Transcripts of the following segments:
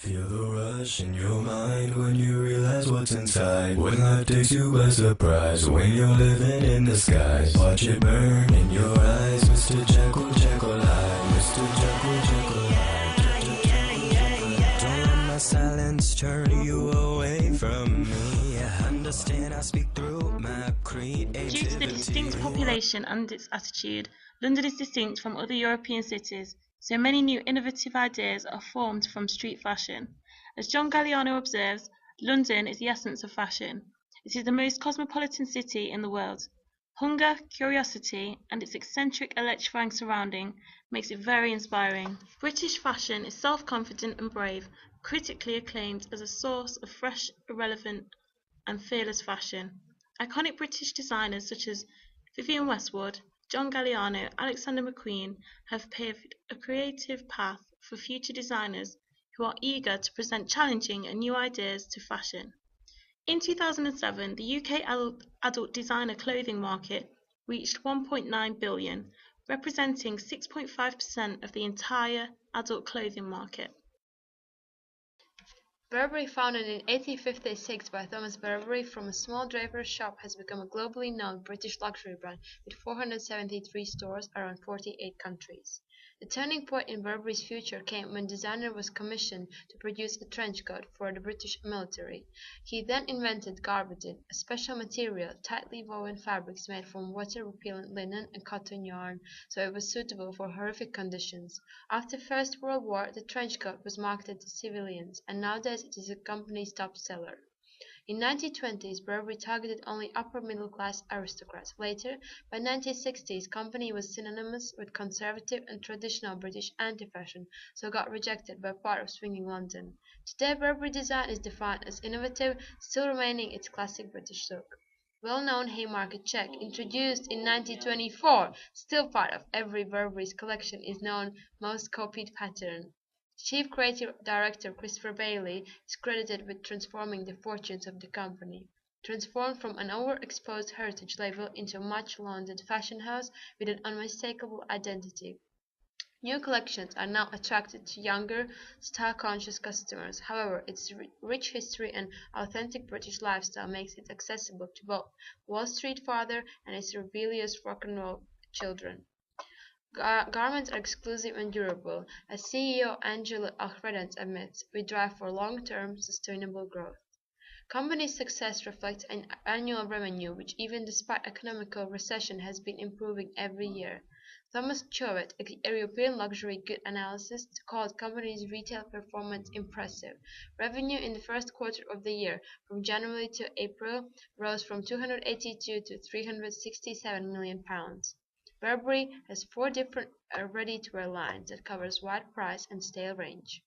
Feel the rush in your mind when you realize what's inside. When life takes you by surprise, when you're living in the skies. Watch it burn in your eyes, Mr. Jekyll, Jekyll Hyde. Mr. Jekyll, Jekyll Hyde. Don't let my silence turn you away from me. Understand I speak through my creativity. Due to the distinct population and its attitude, London is distinct from other European cities, so many new innovative ideas are formed from street fashion. As John Galliano observes, London is the essence of fashion. It is the most cosmopolitan city in the world. Hunger, curiosity, and its eccentric, electrifying surrounding makes it very inspiring. British fashion is self-confident and brave, critically acclaimed as a source of fresh, irrelevant, and fearless fashion. Iconic British designers such as Vivienne Westwood, John Galliano, Alexander McQueen have paved a creative path for future designers who are eager to present challenging and new ideas to fashion. In 2007, the UK adult designer clothing market reached 1.9 billion, representing 6.5% of the entire adult clothing market. Burberry, founded in 1856 by Thomas Burberry from a small draper's shop, has become a globally known British luxury brand with 473 stores around 48 countries. The turning point in Burberry's future came when designer was commissioned to produce a trench coat for the British military. He then invented garbardine, a special material, tightly woven fabrics made from water-repellent linen and cotton yarn, so it was suitable for horrific conditions. After First World War, the trench coat was marketed to civilians, and nowadays it is the company's top seller. In 1920s, Burberry targeted only upper-middle-class aristocrats. Later, by 1960s, company was synonymous with conservative and traditional British anti-fashion, so got rejected by part of swinging London. Today, Burberry design is defined as innovative, still remaining its classic British look. Well-known Haymarket check, introduced in 1924, still part of every Burberry's collection, is known most copied pattern. Chief Creative Director Christopher Bailey is credited with transforming the fortunes of the company, transformed from an overexposed heritage label into a much-lauded fashion house with an unmistakable identity. New collections are now attracted to younger, style-conscious customers. However, its rich history and authentic British lifestyle makes it accessible to both Wall Street father and his rebellious rock and roll children. Garments are exclusive and durable. As CEO Angela Alcredens admits, we drive for long-term, sustainable growth. Company's success reflects an annual revenue which, even despite economical recession, has been improving every year. Thomas Chauvet, a European luxury good analyst, called company's retail performance impressive. Revenue in the first quarter of the year, from January to April, rose from 282 to 367 million pounds. Burberry has 4 different ready-to-wear lines that covers wide price and style range.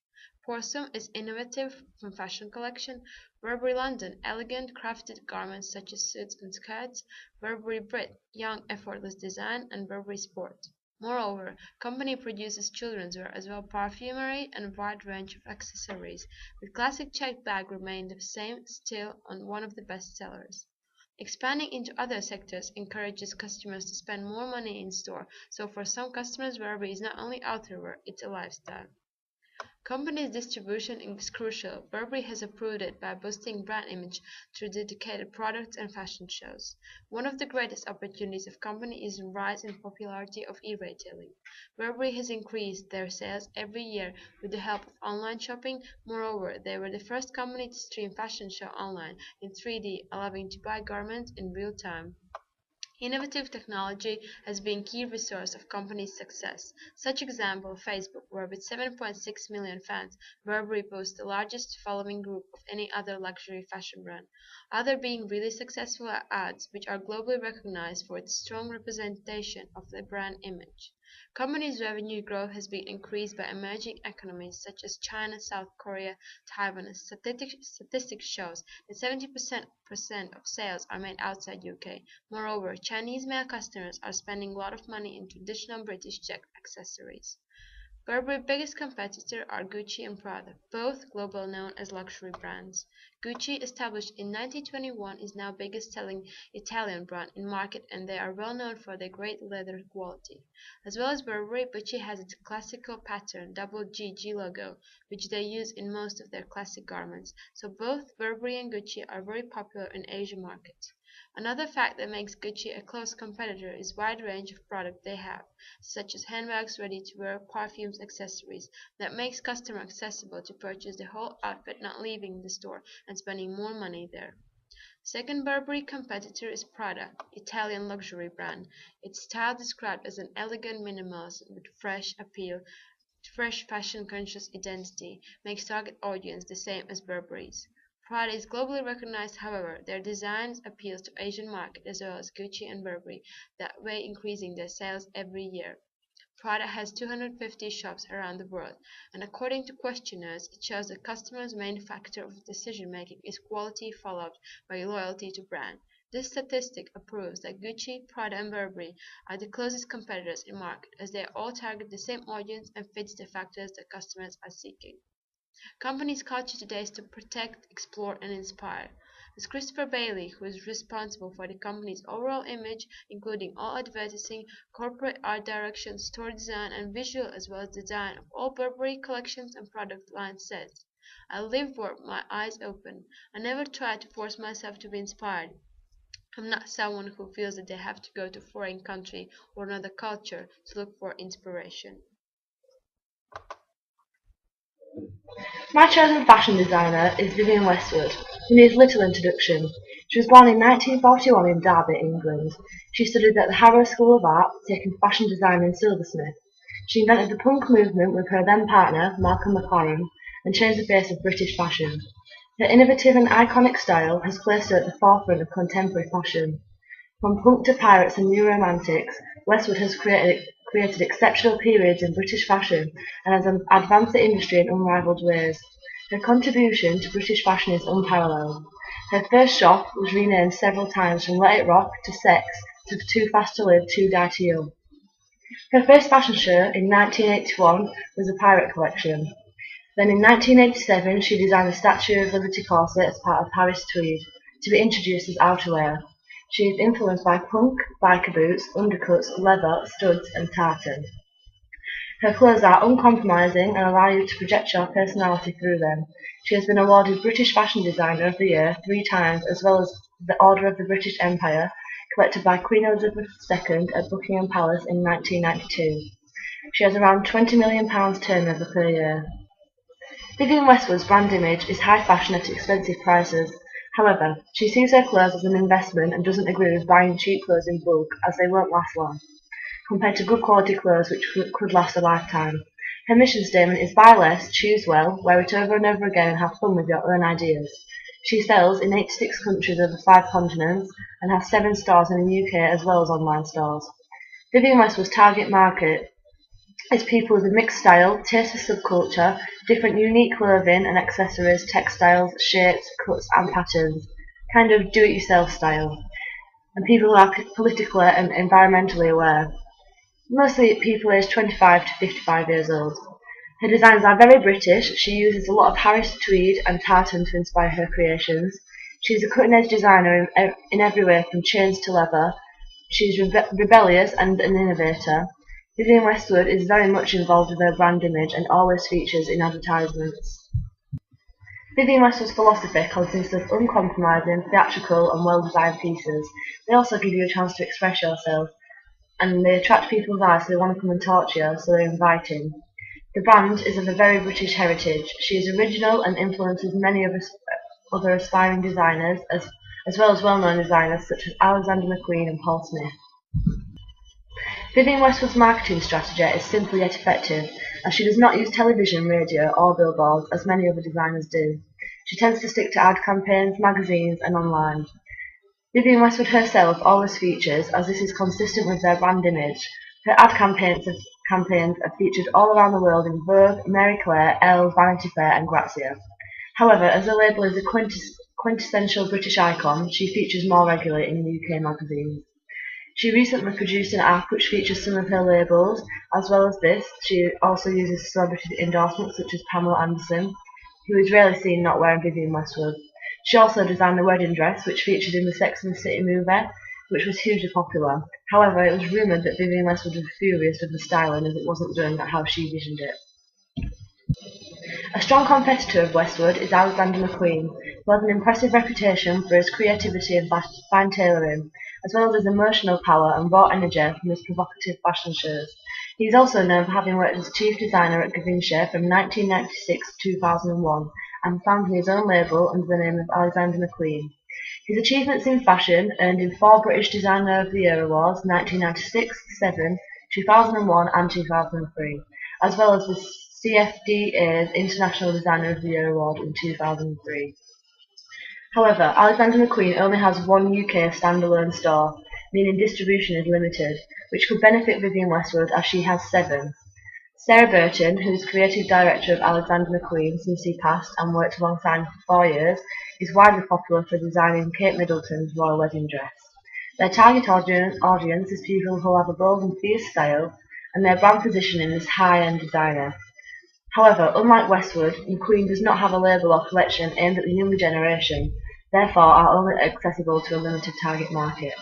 Prorsum is innovative from fashion collection, Burberry London, elegant crafted garments such as suits and skirts, Burberry Brit, young effortless design, and Burberry Sport. Moreover, company produces children's wear as well perfumery and a wide range of accessories, with classic checked bag remain the same, still on one of the best sellers. Expanding into other sectors encourages customers to spend more money in store, so for some customers Burberry is not only outerwear, it's a lifestyle. Company's distribution is crucial. Burberry has improved it by boosting brand image through dedicated products and fashion shows. One of the greatest opportunities of company is the rise in popularity of e-retailing. Burberry has increased their sales every year with the help of online shopping. Moreover, they were the first company to stream fashion show online in 3D, allowing to buy garments in real time. Innovative technology has been a key resource of company's success. Such example, Facebook, where with 7.6 million fans, Burberry boasts the largest following group of any other luxury fashion brand. Other being really successful ads, which are globally recognized for its strong representation of the brand image. Company's revenue growth has been increased by emerging economies such as China, South Korea, Taiwan. Statistics shows that 70% of sales are made outside UK. Moreover, Chinese male customers are spending a lot of money in traditional British checked accessories. Burberry's biggest competitors are Gucci and Prada, both globally known as luxury brands. Gucci, established in 1921, is now biggest-selling Italian brand in market, and they are well known for their great leather quality. As well as Burberry, Gucci has its classical pattern double GG logo, which they use in most of their classic garments. So both Burberry and Gucci are very popular in Asian markets. Another fact that makes Gucci a close competitor is wide range of product they have, such as handbags, ready-to-wear, perfumes, accessories, that makes customer accessible to purchase the whole outfit, not leaving the store and spending more money there. Second Burberry competitor is Prada, Italian luxury brand. Its style described as an elegant minimalism with fresh appeal, fresh fashion-conscious identity, makes target audience the same as Burberry's. Prada is globally recognized, however, their designs appeals to Asian market as well as Gucci and Burberry, that way increasing their sales every year. Prada has 250 shops around the world, and according to questionnaires, it shows that customers' main factor of decision-making is quality followed by loyalty to brand. This statistic proves that Gucci, Prada and Burberry are the closest competitors in market, as they all target the same audience and fits the factors that customers are seeking. Company's culture today is to protect, explore, and inspire. As Christopher Bailey, who is responsible for the company's overall image, including all advertising, corporate art direction, store design, and visual, as well as design of all Burberry collections and product lines, says, "I live with my eyes open. I never try to force myself to be inspired. I'm not someone who feels that they have to go to a foreign country or another culture to look for inspiration." My chosen fashion designer is Vivienne Westwood, who needs little introduction. She was born in 1941 in Derby, England. She studied at the Harrow School of Art, taking fashion design in silversmith. She invented the punk movement with her then partner, Malcolm McLaren, and changed the face of British fashion. Her innovative and iconic style has placed her at the forefront of contemporary fashion. From punk to pirates and new romantics, Westwood has created exceptional periods in British fashion and has advanced the industry in unrivaled ways. Her contribution to British fashion is unparalleled. Her first shop was renamed several times, from Let It Rock to Sex to Too Fast to Live, Too Die to Young. Her first fashion show in 1981 was a pirate collection. Then in 1987 she designed the Statue of Liberty corset as part of Paris Tweed, to be introduced as outerwear. She is influenced by punk, biker boots, undercuts, leather, studs and tartan. Her clothes are uncompromising and allow you to project your personality through them. She has been awarded British Fashion Designer of the Year 3 times, as well as the Order of the British Empire, collected by Queen Elizabeth II at Buckingham Palace in 1992. She has around £20 million turnover per year. Vivienne Westwood's brand image is high fashion at expensive prices. However, she sees her clothes as an investment and doesn't agree with buying cheap clothes in bulk, as they won't last long, compared to good quality clothes which could last a lifetime. Her mission statement is buy less, choose well, wear it over and over again and have fun with your own ideas. She sells in 86 countries over 5 continents and has 7 stores in the UK as well as online stores. Vivienne Westwood's target market is people with a mixed style, taste for subculture, different unique clothing and accessories, textiles, shapes, cuts and patterns, kind of do-it-yourself style, and people who are politically and environmentally aware. Mostly people aged 25 to 55 years old. Her designs are very British. She uses a lot of Harris tweed and tartan to inspire her creations. She's a cutting-edge designer in every way, from chains to leather. She's rebellious and an innovator. Vivienne Westwood is very much involved with her brand image and always features in advertisements. Vivienne Westwood's philosophy consists of uncompromising, theatrical and well-designed pieces. They also give you a chance to express yourself, and they attract people's eyes, so they want to come and talk to you, so they're inviting. The brand is of a very British heritage. She is original and influences many of other aspiring designers, as well as well-known designers such as Alexander McQueen and Paul Smith. Vivienne Westwood's marketing strategy is simple yet effective, as she does not use television, radio or billboards as many other designers do. She tends to stick to ad campaigns, magazines and online. Vivienne Westwood herself always features, as this is consistent with their brand image. Her ad campaigns are featured all around the world in Vogue, Marie Claire, Elle, Vanity Fair and Grazia. However, as her label is a quintessential British icon, she features more regularly in UK magazines. She recently produced an app which features some of her labels. As well as this, she also uses celebrity endorsements such as Pamela Anderson, who is rarely seen not wearing Vivienne Westwood. She also designed the wedding dress which featured in the Sex and the City movie, which was hugely popular. However, it was rumoured that Vivienne Westwood was furious with the styling as it wasn't done how she visioned it. A strong competitor of Westwood is Alexander McQueen, who has an impressive reputation for his creativity and fine tailoring, as well as his emotional power and raw energy from his provocative fashion shows. He is also known for having worked as chief designer at Givenchy from 1996 to 2001 and founding his own label under the name of Alexander McQueen. His achievements in fashion earned him 4 British Designer of the Year awards 1996, 7, 2001 and 2003, as well as the CFDA's International Designer of the Year award in 2003. However, Alexander McQueen only has one UK standalone store, meaning distribution is limited, which could benefit Vivienne Westwood as she has 7. Sarah Burton, who is creative director of Alexander McQueen since he passed and worked alongside him for 4 years, is widely popular for designing Kate Middleton's royal wedding dress. Their target audience is people who have a bold and fierce style, and their brand positioning is high-end designer. However, unlike Westwood, McQueen does not have a label or collection aimed at the younger generation, therefore are only accessible to a limited target market.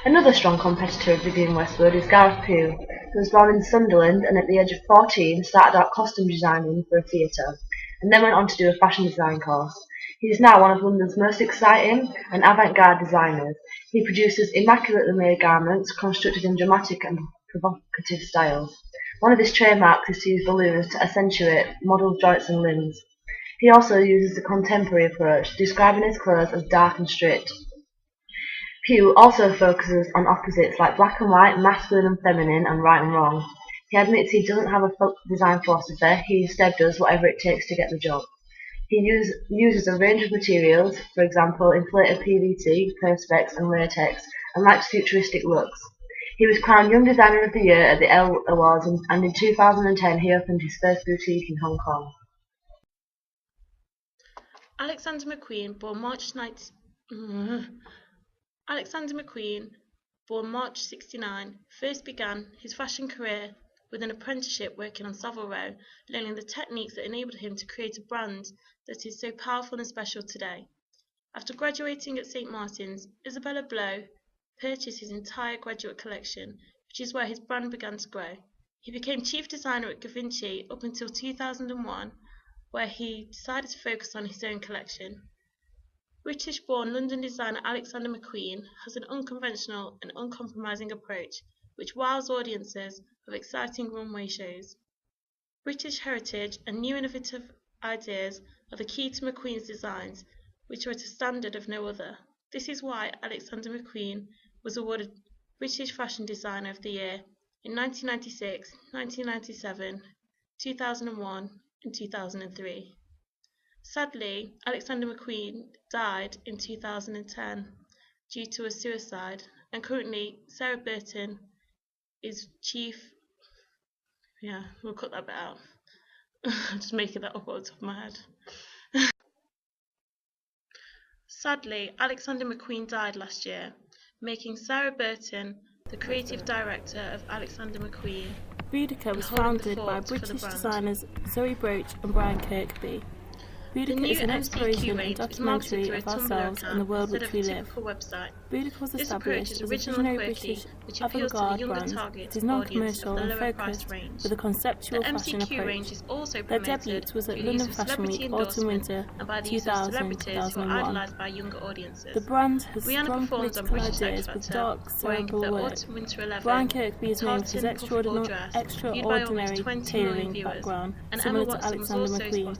Another strong competitor of Vivienne Westwood is Gareth Pugh, who was born in Sunderland and at the age of 14 started out costume designing for a theatre, and then went on to do a fashion design course. He is now one of London's most exciting and avant-garde designers. He produces immaculately made garments constructed in dramatic and provocative styles. One of his trademarks is to use balloons to accentuate models' joints and limbs. He also uses a contemporary approach, describing his clothes as dark and straight. Pugh also focuses on opposites like black and white, masculine and feminine, and right and wrong. He admits he doesn't have a design philosophy, he instead does whatever it takes to get the job. He uses a range of materials, for example inflated PVC, perspex and latex, and likes futuristic looks. He was crowned Young Designer of the Year at the Elle Awards and in 2010 he opened his first boutique in Hong Kong. Alexander McQueen, born March 69, first began his fashion career with an apprenticeship working on Savile Row, learning the techniques that enabled him to create a brand that is so powerful and special today. After graduating at St. Martin's, Isabella Blow purchased his entire graduate collection, which is where his brand began to grow. He became chief designer at Givenchy up until 2001, where he decided to focus on his own collection. British-born London designer Alexander McQueen has an unconventional and uncompromising approach, which wows audiences of exciting runway shows. British heritage and new innovative ideas are the key to McQueen's designs, which are at a standard of no other. This is why Alexander McQueen was awarded British Fashion Designer of the Year in 1996, 1997, 2001 and 2003. Sadly, Alexander McQueen died in 2010 due to a suicide, and currently Sarah Burton is we'll cut that bit out. I'm just making that up off the top of my head. Sadly, Alexander McQueen died last year, making Sarah Burton the creative director of Alexander McQueen. Boudica was founded by British designers Zoe Broach and Brian Kirkby. Boudica is an exploration and documentary of ourselves and the world which we live. Boudica was established as a visionary British avant-garde brand. It is non-commercial and focused with a conceptual fashion approach. Their debut was at London Fashion Week Autumn-Winter 2000-2001. The brand has strong political ideas with dark, cerebral work. Brian Kirkby is known for his extraordinary tailoring background, similar to Alexander McQueen.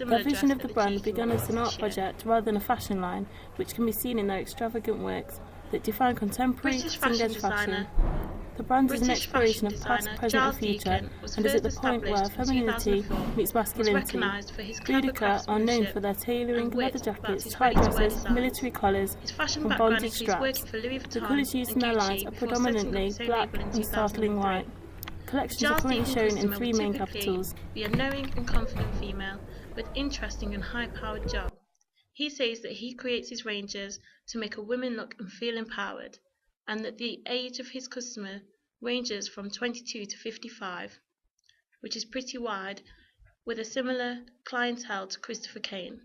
Their vision of the brand began as an art project rather than a fashion line, which can be seen in their extravagant works that define contemporary cutting-edge fashion. The brand is an exploration of past, present and future, and is at the point where femininity meets masculinity. Boudica are known for their tailoring, leather jackets, tight dresses, military collars and bonded straps. The colours used in their lines are predominantly black and startling white. Collections are currently shown in 3 main capitals. Be a knowing and confident female with interesting and high-powered job. He says that he creates his ranges to make a woman look and feel empowered. and that the age of his customer ranges from 22 to 55, which is pretty wide, with a similar clientele to Christopher Kane.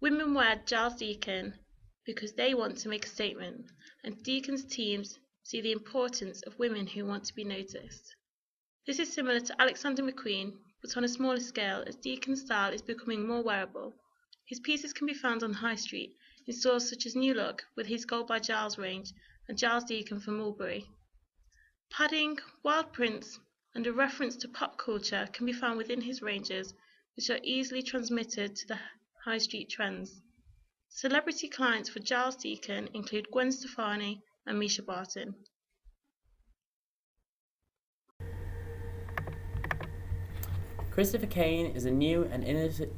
Women wear Giles Deacon because they want to make a statement, and Deacon's teams see the importance of women who want to be noticed. This is similar to Alexander McQueen, but on a smaller scale, as Deacon's style is becoming more wearable. His pieces can be found on High Street, in stores such as New Look with his Gold by Giles range and Giles Deacon for Mulberry. Padding, wild prints, and a reference to pop culture can be found within his ranges, which are easily transmitted to the high street trends. Celebrity clients for Giles Deacon include Gwen Stefani and Misha Barton. Christopher Kane is a new and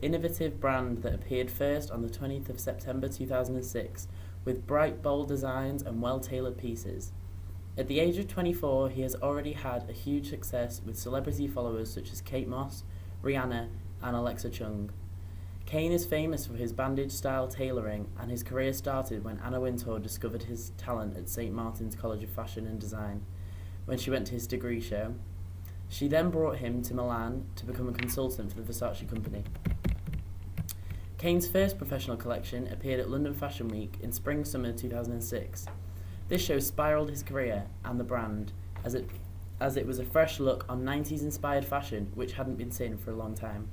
innovative brand that appeared first on the 20th of September 2006 with bright, bold designs and well-tailored pieces. At the age of 24, he has already had a huge success with celebrity followers such as Kate Moss, Rihanna, and Alexa Chung. Kane is famous for his bandage-style tailoring, and his career started when Anna Wintour discovered his talent at St. Martin's College of Fashion and Design when she went to his degree show. She then brought him to Milan to become a consultant for the Versace company. Kane's first professional collection appeared at London Fashion Week in spring-summer 2006. This show spiraled his career and the brand, as it was a fresh look on 90s-inspired fashion which hadn't been seen for a long time.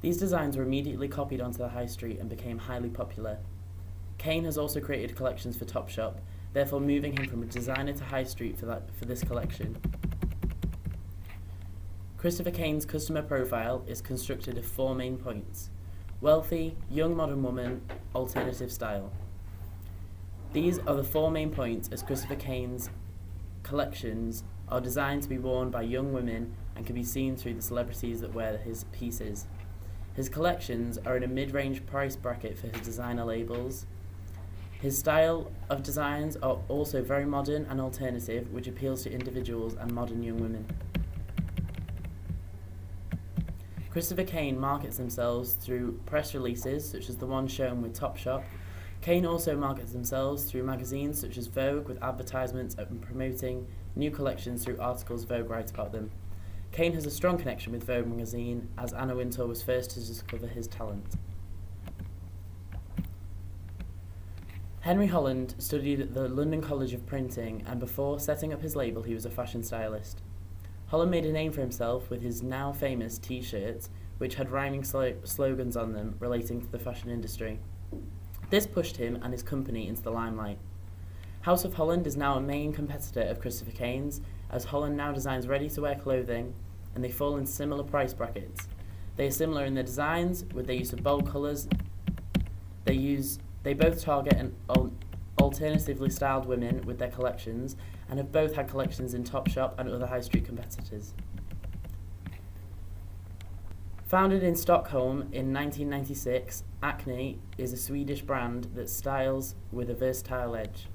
These designs were immediately copied onto the high street and became highly popular. Kane has also created collections for Topshop, therefore moving him from a designer to high street for this collection. Christopher Kane's customer profile is constructed of 4 main points: wealthy, young modern woman, alternative style. These are the 4 main points, as Christopher Kane's collections are designed to be worn by young women and can be seen through the celebrities that wear his pieces. His collections are in a mid-range price bracket for his designer labels. His style of designs are also very modern and alternative, which appeals to individuals and modern young women. Christopher Kane markets themselves through press releases, such as the one shown with Topshop. Kane also markets themselves through magazines such as Vogue, with advertisements and promoting new collections through articles Vogue writes about them. Kane has a strong connection with Vogue magazine, as Anna Wintour was first to discover his talent. Henry Holland studied at the London College of Printing, and before setting up his label he was a fashion stylist. Holland made a name for himself with his now famous t-shirts, which had rhyming slogans on them relating to the fashion industry. This pushed him and his company into the limelight. House of Holland is now a main competitor of Christopher Kane's, as Holland now designs ready-to-wear clothing, and they fall in similar price brackets. They are similar in their designs, with their use of bold colours. They both target an alternatively styled women with their collections, and have both had collections in Topshop and other high street competitors. Founded in Stockholm in 1996, Acne is a Swedish brand that styles with a versatile edge.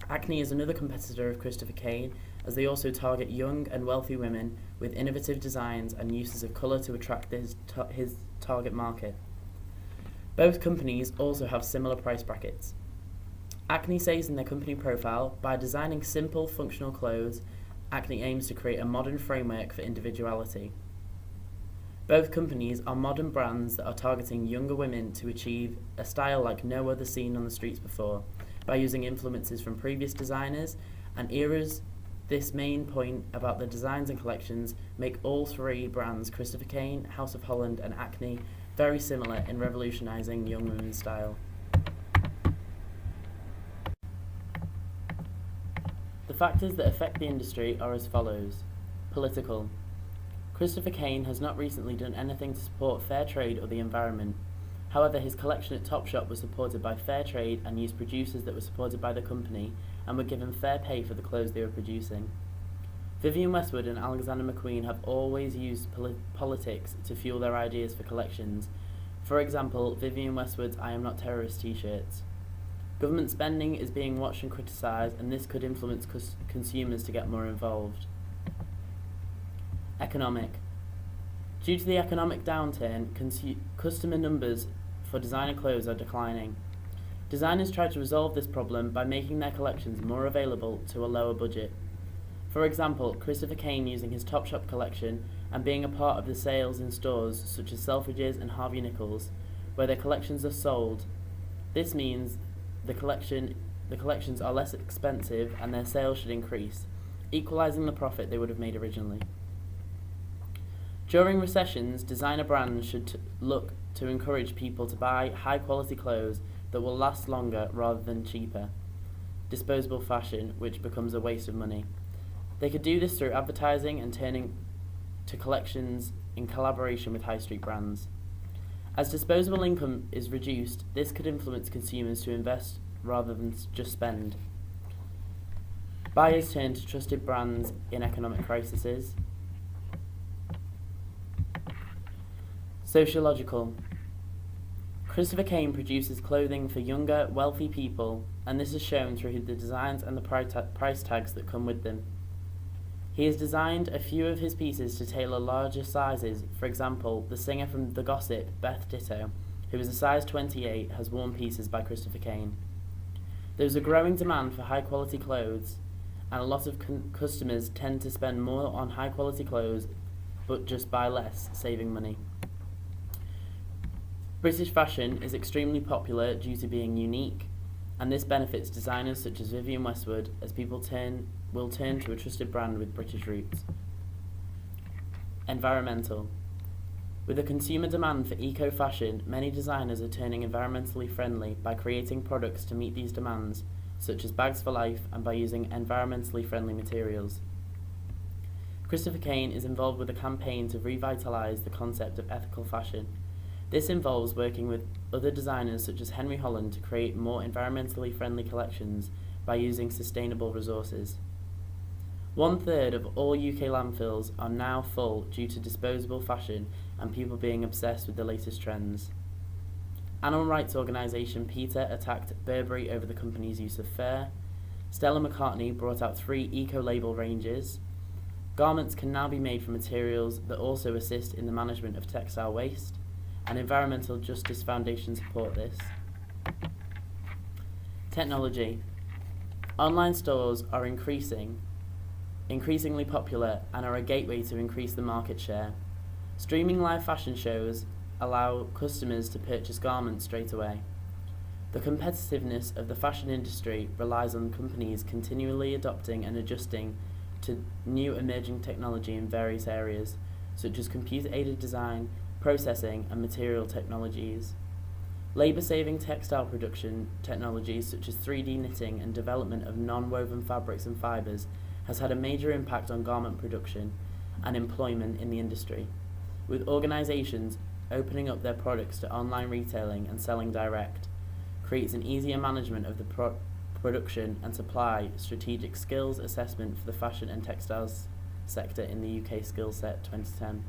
Acne is another competitor of Christopher Kane, as they also target young and wealthy women with innovative designs and uses of colour to attract his target market. Both companies also have similar price brackets. Acne says in their company profile, by designing simple, functional clothes, Acne aims to create a modern framework for individuality. Both companies are modern brands that are targeting younger women to achieve a style like no other seen on the streets before, by using influences from previous designers and eras. This main point about the designs and collections make all 3 brands, Christopher Kane, House of Holland and Acne, very similar in revolutionising young women's style. The factors that affect the industry are as follows. Political. Christopher Kane has not recently done anything to support fair trade or the environment. However, his collection at Topshop was supported by fair trade and used producers that were supported by the company and were given fair pay for the clothes they were producing. Vivienne Westwood and Alexander McQueen have always used politics to fuel their ideas for collections. For example, Vivienne Westwood's I Am Not Terrorist t-shirts. Government spending is being watched and criticised, and this could influence consumers to get more involved. Economic. Due to the economic downturn, customer numbers for designer clothes are declining. Designers try to resolve this problem by making their collections more available to a lower budget. For example, Christopher Kane using his Topshop collection and being a part of the sales in stores such as Selfridges and Harvey Nichols, where their collections are sold. This means the collections are less expensive and their sales should increase, equalizing the profit they would have made originally. During recessions, designer brands should look to encourage people to buy high-quality clothes that will last longer rather than cheaper, disposable fashion, which becomes a waste of money. They could do this through advertising and turning to collections in collaboration with high street brands. As disposable income is reduced, this could influence consumers to invest rather than just spend. Buyers turn to trusted brands in economic crises. Sociological. Christopher Kane produces clothing for younger, wealthy people, and this is shown through the designs and the price tags that come with them. He has designed a few of his pieces to tailor larger sizes. For example, the singer from The Gossip, Beth Ditto, who is a size 28, has worn pieces by Christopher Kane. There is a growing demand for high-quality clothes, and a lot of customers tend to spend more on high-quality clothes, but just buy less, saving money. British fashion is extremely popular due to being unique, and this benefits designers such as Vivienne Westwood, as people will turn to a trusted brand with British roots. Environmental. With a consumer demand for eco-fashion, many designers are turning environmentally friendly by creating products to meet these demands, such as bags for life, and by using environmentally friendly materials. Christopher Kane is involved with a campaign to revitalise the concept of ethical fashion. This involves working with other designers such as Henry Holland to create more environmentally friendly collections by using sustainable resources. 1/3 of all UK landfills are now full due to disposable fashion and people being obsessed with the latest trends. Animal rights organisation PETA attacked Burberry over the company's use of fur. Stella McCartney brought out 3 eco-label ranges. Garments can now be made from materials that also assist in the management of textile waste, and Environmental Justice Foundation support this. Technology. Online stores are increasingly popular and are a gateway to increase the market share. Streaming live fashion shows allow customers to purchase garments straight away. The competitiveness of the fashion industry relies on companies continually adopting and adjusting to new emerging technology in various areas, such as computer-aided design, processing, and material technologies. Labour-saving textile production technologies such as 3D knitting and development of non-woven fabrics and fibres has had a major impact on garment production and employment in the industry, with organisations opening up their products to online retailing and selling direct, creates an easier management of the production and supply strategic skills assessment for the fashion and textiles sector in the UK Skillset 2010.